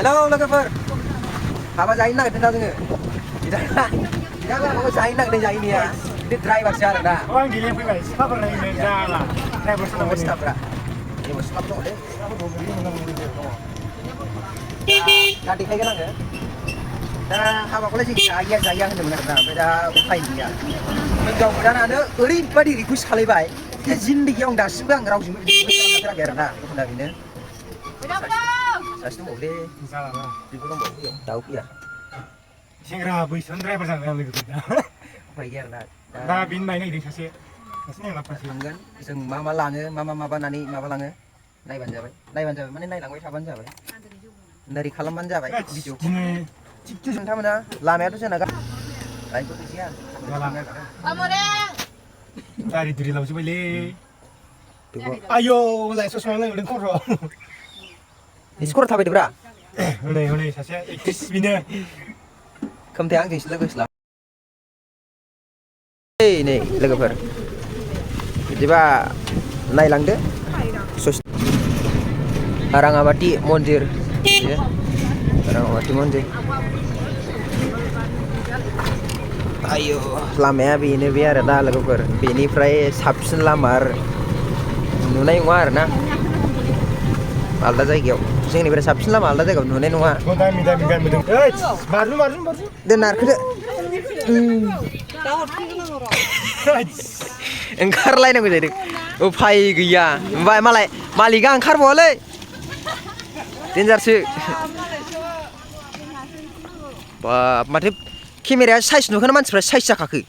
Halo logover. Apa jain nak kita tengah? Tidak lah, mau jain nak dia jain ya. Ini driver siapa dah? Oh, gini apa guys? Apa lagi menjala? Driver Nomor stop dah. Ini bos stop dong deh. Nanti kayak gimana ya? Dah, apa boleh sih? Saya hendak benar. Beda upai dia. Menjauh dan ada oरैबायदि request खालायबाय जे जिन्दगीयाव दासिमबो आं रावजोंबो बिदि खालामफेराखै आरोना दा बेनो सासे दंबावो दे Salah. बेखौ दंबावो बेयाव दाउ फैया Sengra बैसोन driver जागोन लोगो दा. उफाय गैया आरोना दा बिन नायनो नागिरदों सासे नायलां फासि थांगोन जों मा लाङो मा माबानानै माबा लाङो नायबानो जाबाय माने नायलांबाय थाबानो जाबाय नोरै खालामबानो जाबाय भिडिअ दिनै थिगथ' नोंथांमोना लामायाथ' जोंना लाइनखौ फैया गारि दुरि लावजोबबायलै आयौ मोजाङै ससमा लायदों खर' स्कर थाबायदोब्रा हनै सासे एक्ट्रिस बिनो खोमथाया आंजोंसो लोगोसो ला नै लोगोफोर बिदिबा नायलांदो राङामाटि मन्दिर राङामाटि मन्दिर आयौ लामाया बेनो बे आरोना लोगोफोर बेनिफ्राय साबसिन लामा नुनाय नङा आरोना आलदा जायगायाव जोंनिफ्राय साबसिन लामा आलदा जायगायाव नुनाय नङा दामि गानबोदों बारजों दोननारखोदो ओंखारलायनांगौ जाहैदों उफाय गैया ओमफ्राय मालाय मालिकआ ओंखारबावालै देन्जारसो बाब माथो केमेराया साइज नुखाना मानसिफ्रा साइज जाखाखो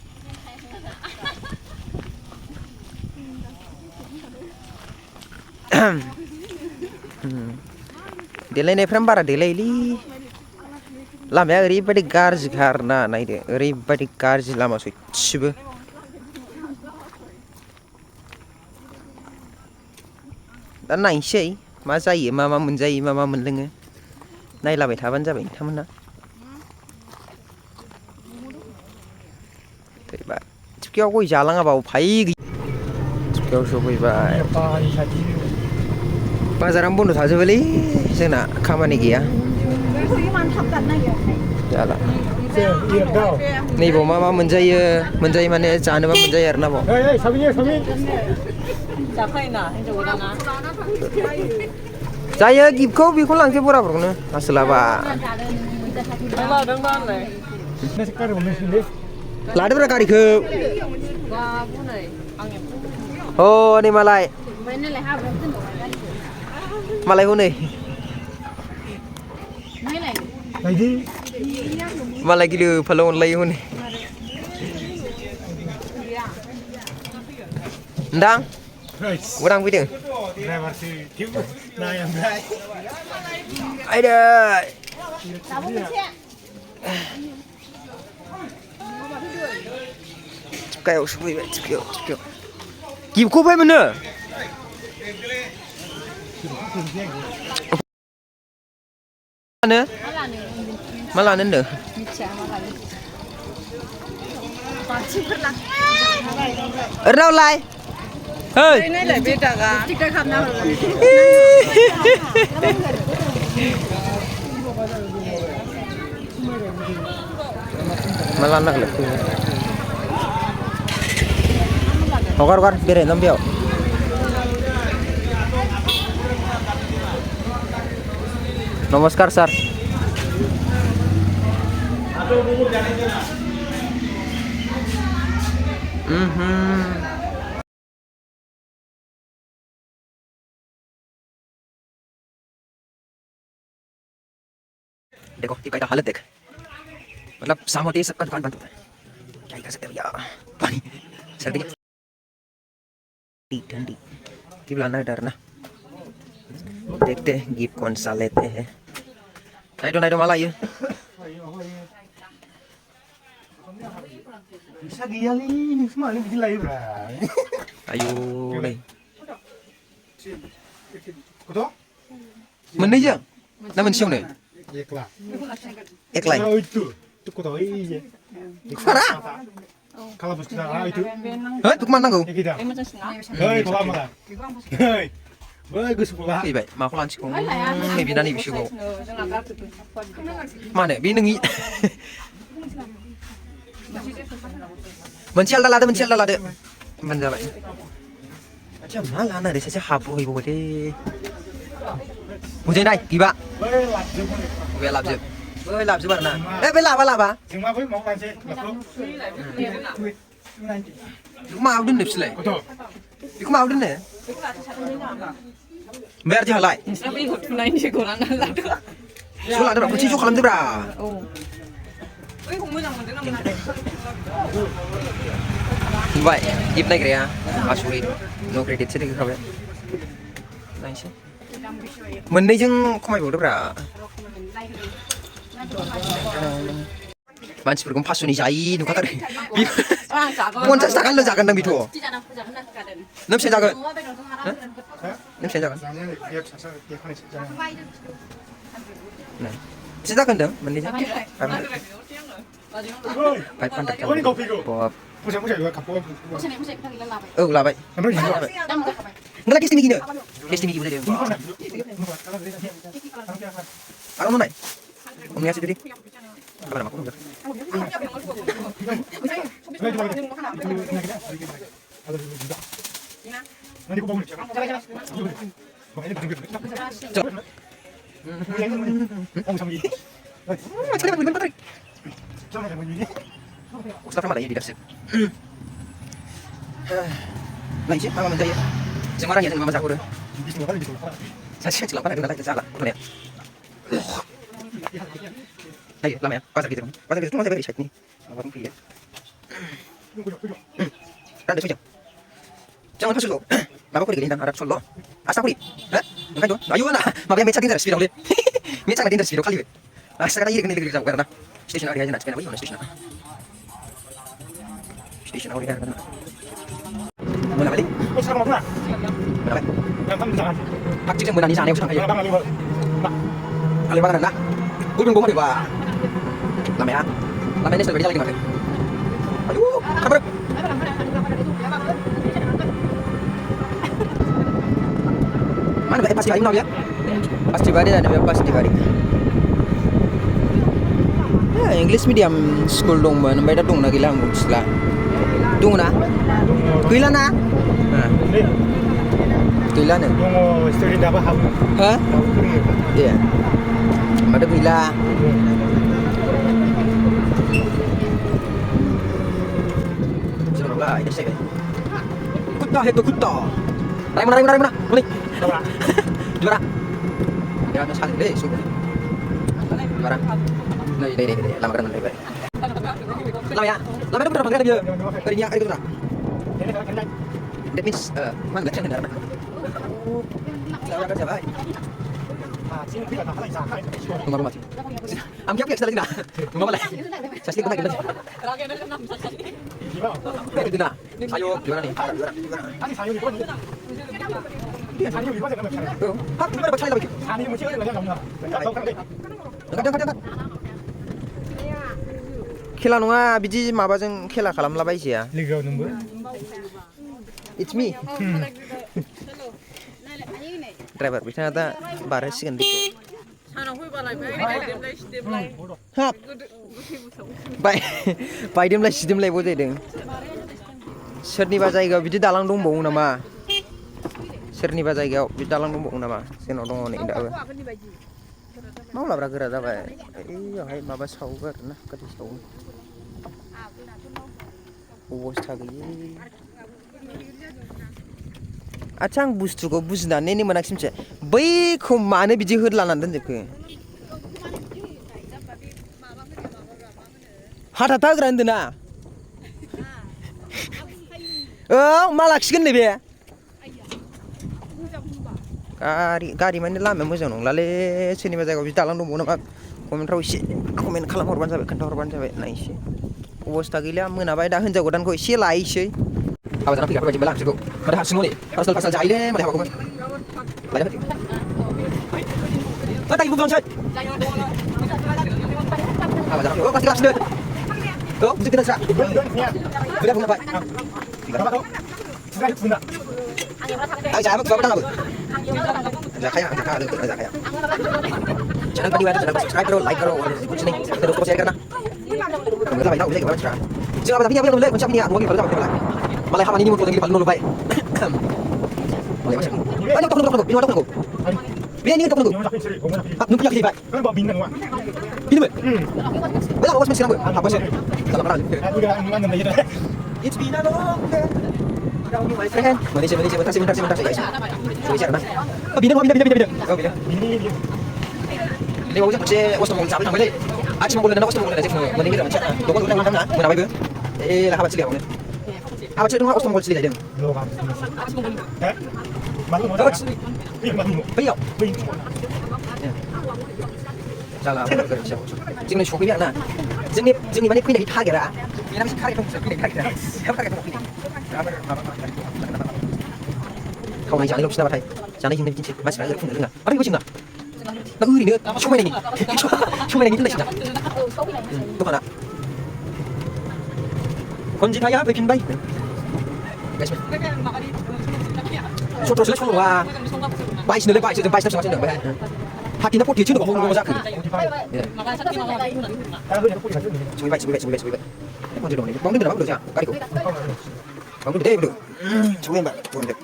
देलायनायफ्रानो बारा देलायोलै लामाया ओरैबायदि गाज्रिखा आरोना नायदो ओरैबायदि गाज्रि लामा सयथिबो दा नायनोसै मा जायो मा मोनजायो मा मोनलोङो नायलाबाय थाबानो जाबाय नोंथांमोना थिफखियाव गय जालाङाबा उफाय गैया थिफखियाव सफैबाय बाजारानो बन्द' थाजोबोलै जोंना खामानि गैया जाला नैबाव मा मोनजायो माने जानोबा मोनजायो आरोना बाव जायो गिफ्टखौ बेखौ लांसै बराबरखौनो आसोलाबा लादोब्रा गारिखौ नै मालाय हनै मालाय गिलु फालो अनलायो हनै नोंथां उदां फैदों आयदै थिफखायाव सफैबाय थिफखायाव गिफ्टखौ फै मोनो मा लानो होनदों ओरैनावलाय मा लानो नागिरदों हगार बेरायनो बेयाव नमस्कार सर देखो टिका का हालत देख मतलब सामने सबका दुकान बंद होता है क्या ही कर सकते हैं भैया पानी सर्दी ठंडी गिफ्ट लाना है डरना देखते हैं गिफ्ट कौन सा लेते हैं नाइटो माला ये bisa giyali ini semua ini gila ya ayo nih kudo menija namun siapa nih eklah oh itu kudo iya Farah kalau bos kita itu hah tuh kemana kau kita hei kalau mana hei बै गोसोखौला फैबाय माखौ लानसिगौ नैबे ना नैबे सिगाङाव मा होनो बे नोंनि मोनसे आलदा लादो होनबानो जाबाय आच्छा मा लानो आरो सासे हाबहैबावबाय दे बुजायनाय गैबा बे लाबजोब आरो ना बे लाबा जों मा बै माव लानोसै बेखौ मायाव दोननो बिसोरलाय बेखौ मायाव दोननो ओमफ्राय आरो जोंहालाय ज' लादोब्रा खनसे ज' खालामदोब्रा नुबाय गिफ्ट नायग्राया आसुरित न' क्रेडिटसो देखायखाबाय नायसै मोननैजों खमायबावदोब्रा मानसिफोरखौ 500नि जायि नुखाथारो 50 थाखानिल' जागोनदां बेथ' नों बेसेबां जागोन नों बेसेबां जागोन बेसे जागोन होनदों मोननैजों 500 औ लाबाय नोंलाय टेस्टिं गिनो टेस्टिं गिनो जादों आरो मोननाय हमनायासो दे kabar aku enggak nanti aku bangun Ustaz Ramad ya di Darsip. Nah, sih, mama minta ya. Semarang ya dengan mama Zakura. Saya celaka pada dengan salah, betul ya. Ayo, lama ya. Pasar gitu. Pasar gitu cuma saya beri nih. Apa mungkin ya. Kan ada jangan kasih lo. Bapak kulit gini Arab Solo. Asa kulit. Hah? Enggak dong. Ayo nah. Makanya mencak dinner speed ulit. Mencak dinner speed kali. Asa kali ini gini karena station area aja nak sepeda mana station. Station area kan. Mana balik? Oh, sekarang mana? Mana balik? Yang kamu jangan. Aktif yang berani sana yang sudah kayak. Bang Ali. Ali mana nak? Gue belum ngomong deh, Pak. Lama ya. Lama ini sudah lagi makan. Aduh, kabar. Mana pasti hari mau ya? Pasti hari ada pasti hari. Ya, English medium school dong, Mbak. Nampai dah dong lagi lah muslah. Dong na? Kuila na? Kuila na? Yung story dapat hab. Hah? Iya. Ada kuila. Sudah ini sih. Kutta itu kutta. Raimana. Boleh. Juara. Ya, ada sekali deh, sudah. Juara. Ini, lama kan nanti. Lama ya. Lama itu berapa kali dia? Kalinya kali itu. That means mana lagi ada. Lama kan siapa? Rumah mati. Am kaya lagi na. Rumah malah. Saya sih lagi. Itu na. Ayo, juara nih. Juara. Ani sayo di mana? Dia sayo di mana kan? Hak di mana baca lagi? Ani mesti ada yang kamu. Tahu kan? Kadang. खेला नङा बिदि माबाजों खेला खालामलाबायजाया लोगोआव नोंबो it's me driver बिथाङा दा बारहोसिगोन दैखौ हाब बायदेमलाय सिदेमलायबो जाहैदों सोरनिबा जायगायाव बिदि दालां दंबावो नामा सोरनिबा जायगायाव बिदि दालां दंबावो नामा जोंनाव दङ नै दाबो मावलाब्रा गोरा जाबाय ओइयावहाय माबा सावो आरोना गोदै सावो अबस्था गैयै आच्छा आं बुस्थुखौ बुजिनानै मोनाखिसै मोनसे बैखौ मानो बिदि होदलानानै दोनजोबखो हाथाथा होग्रा होन्दों ना औ मा लाखिगोन नैबे गारि माने लामाया मोजां नंलालै सोरनिबा जायगायाव बिदि दालां दंबावो नामा कमेन्टफ्राव एसे कमेन्ट खालामहरबानो जाबाय खोन्थाहरबानो जाबाय नायसै अबस्था गैला मोनाबाय दा हिनजाव गोदानखौ एसे लायसै हाबा जाना फैग्राफोर बायदि मोनला आंसोरखौ माथो हारसिं नै पार्सनेल जायोलै माथो हाबाखौबो लायना होदो दायो बुंलांसै हाबा जाना पasti लाखिनो औ बुजि गोदानस्रा बुजा बुंबाय Ai giá gua đang giá kaya giá kaya jangan tadi ada jangan subscribe bro like bro kucing terus kau share karena kamu tak tahu saya gimana jangan apa tapi apa boleh macam ni aku lagi kalau tak malah hama ini mau lagi paling lupa boleh macam ini tunggu ini tunggu ini tunggu nunggu lagi baik ini boleh awas masih nunggu apa sih dalam mana it's been a long day my friend Malaysia bentar saya share nah pindah oh pindah ini bagus aku mau cabut sampai aci mau boleh nak mau boleh aja mau ini macam tu kan udah mana mau apa lah habat sili aku habat sili aku mau sili aja bây Salah 지금 쇼핑이 하나 지금 이번에 queen 타게라 얘는 카레 좀 queen 타게라 카레 좀 queen không này chẳng lúc sao thầy chẳng đây chúng ta mà sẽ được không được à ở đây có chừng à nó ư đi nữa chung này nhìn thế này chừng à đúng không ạ con gì thay á về phim bay số trò số là bay xin được bay sắp trên đường bay hati nó putih chứ được không ra khử chui bay con gì đồ này bóng đứng đó được chưa cái gì bóng đứng đây được chui lên bạn chui được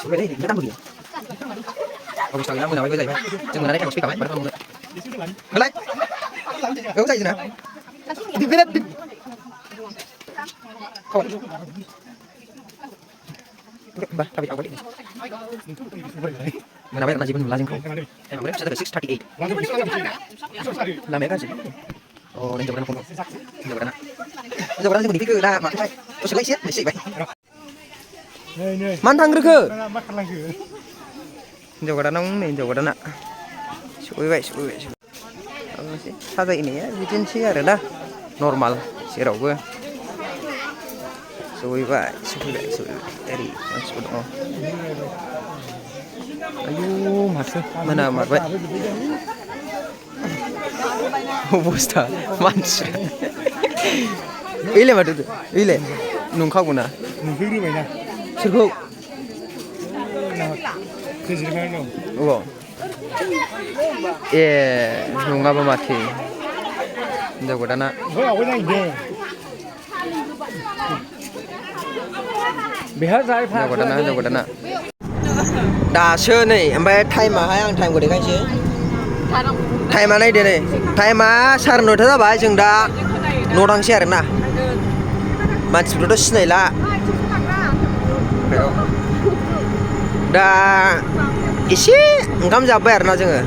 chui đây nó đang gì ông sao nó nào bây giờ vậy chừng nào đấy thằng speaker vậy bạn không được lấy gấu dây gì nào đi về đây không ba tapi apa ini mana bayar najib belum lazim kau emang berapa sudah 638 lah mereka sih oh dan jawabnya kompor jawabnya sih dipikir dah mak saya terus lagi sih baik mantang ke jawabnya nong nih jawabnya nak suwe baik apa sih saja ini ya bikin sih ada dah normal sih rau gue suwe baik dari masuk dong ayo masuk mana mat baik bosta mans ile matu ile nung kau guna nung kiri mana surgo kiri mana oh nung apa mati jago dana apa yang ini behar saya jago dana दासो नै ओमफ्राय टाइमाहाय आं टाइमखौ देखायनोसै टाइमा नायदो नै टाइमा 9:30 जाबाय जों दा न' थांसै आरोना मानसिफोरखौथ' सिनायला दा एसे ओंखाम जाबाय आरोना जोङो